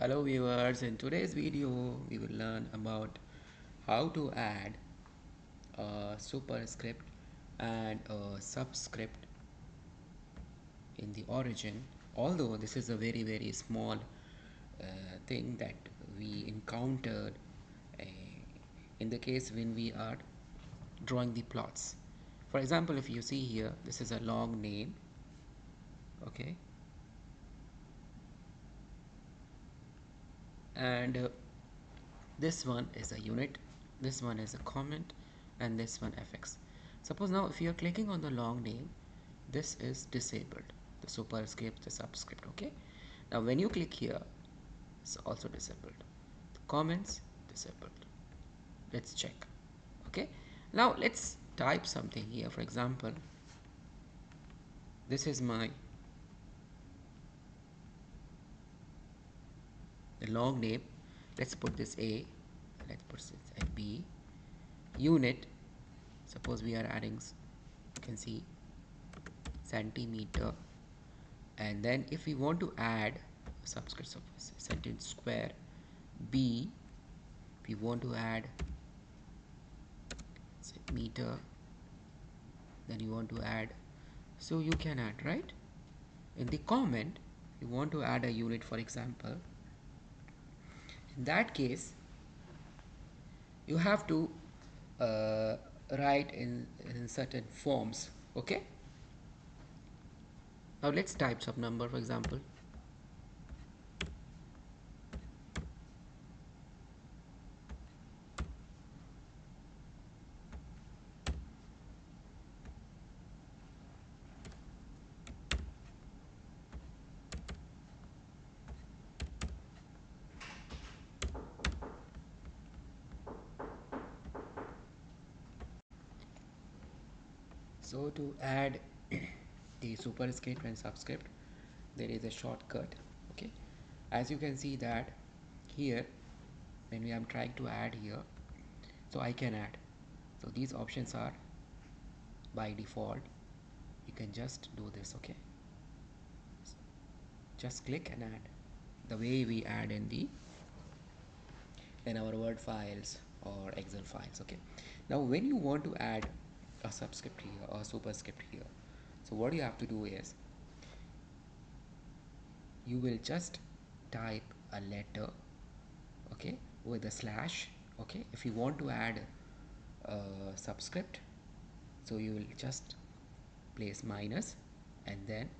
Hello viewers, in today's video we will learn about how to add a superscript and a subscript in the origin. Although this is a very small thing that we encountered uh, in the case when we are drawing the plots. For example, if you see here, this is a long name, okay, and this one is a unit, this one is a comment, and this one fx. Suppose now if you are clicking on the long name, this is disabled, the superscript, the subscript. Okay, now when you click here, it's also disabled, the comments disabled. Let's check. Okay, now let's type something here. For example, this is my the long name. Let's put this a, let's put this at b. Unit, suppose we are adding, you can see, centimeter. And then if we want to add subscript of sentence square, b, we want to add meter, then you want to add, so you can add, right? In the comment you want to add a unit, for example, in that case you have to write in certain forms. Okay, now let's type some number. For example, so to add the superscript and subscript, there is a shortcut. Okay, as you can see that here, when we am trying to add here, so I can add, so these options are by default. You can just do this. Okay, just click and add the way we add in our Word files or Excel files. Okay, now when you want to add a subscript here or superscript here, so what you have to do is you will just type a letter, okay, with a slash. Okay, if you want to add a subscript, so you will just place minus, and then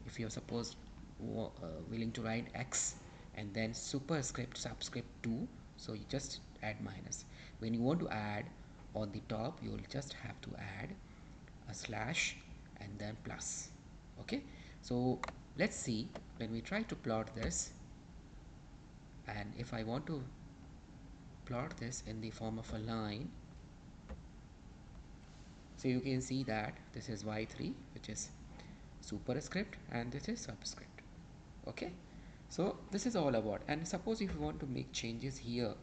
if you're supposed willing to write x and then superscript subscript 2, so you just add minus. When you want to add on the top, you will just have to add a slash and then plus. Okay, so let's see when we try to plot this, and if I want to plot this in the form of a line, so you can see that this is y3, which is superscript, and this is subscript. Okay, so this is all about. And suppose if you want to make changes here,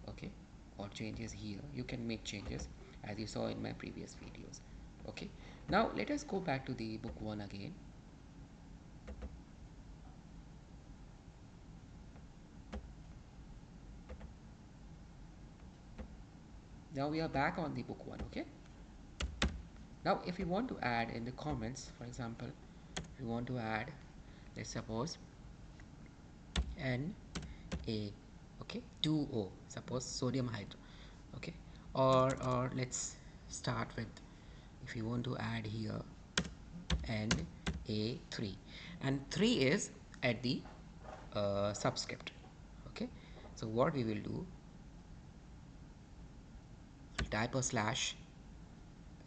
okay, or changes here, you can make changes as you saw in my previous videos. Okay, now let us go back to the book 1 again. Now we are back on the book 1. Okay, now if you want to add in the comments, for example, if you want to add, let's suppose N A, okay, 2O, suppose sodium hydro. Okay, or let's start with, if you want to add here Na3, and 3 is at the subscript. Okay, so what we will do, type a slash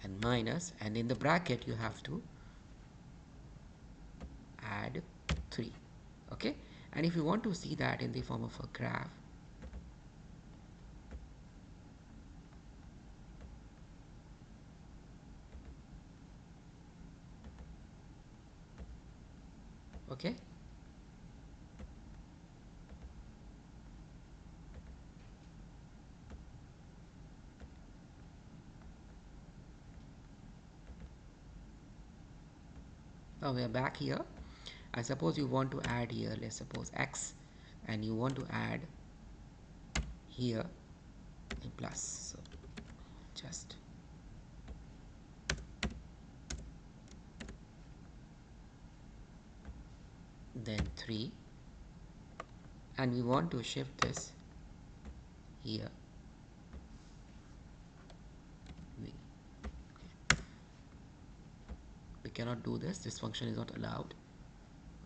and minus, and in the bracket you have to add 3. Okay, and if you want to see that in the form of a graph, okay, now we are back here. I suppose you want to add here, let's suppose x, and you want to add here a plus, so just then 3, and we want to shift this here we cannot do this function is not allowed.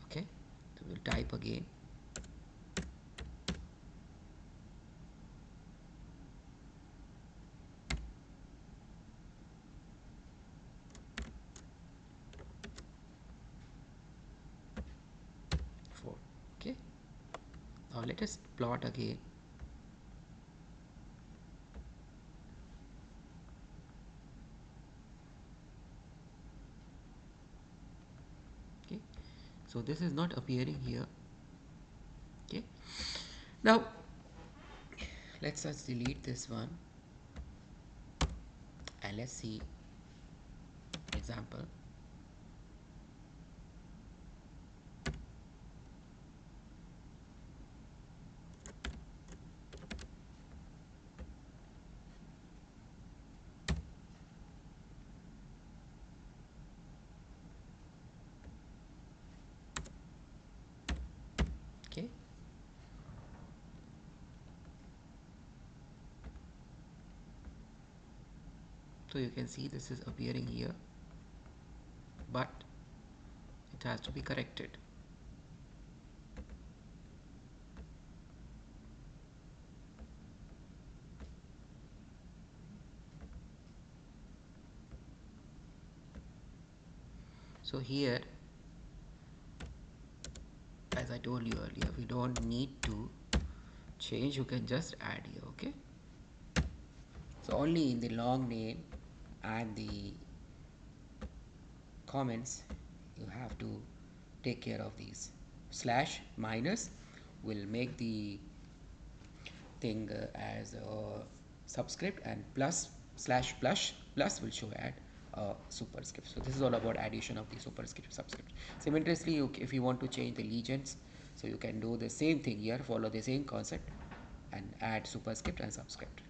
Okay, so we'll type again. Okay, now let us plot again. Okay, so this is not appearing here. Okay, now let's just delete this one and let's see example. Okay, so you can see this is appearing here, but it has to be corrected. So here, as I told you earlier, we don't need to change, you can just add here. Okay, so only in the long name and the comments you have to take care of these. Slash minus will make the thing as a subscript, and plus slash plus will show at superscript. So this is all about addition of the superscript subscript. Similarly, if you want to change the legends, so you can do the same thing here, follow the same concept and add superscript and subscript.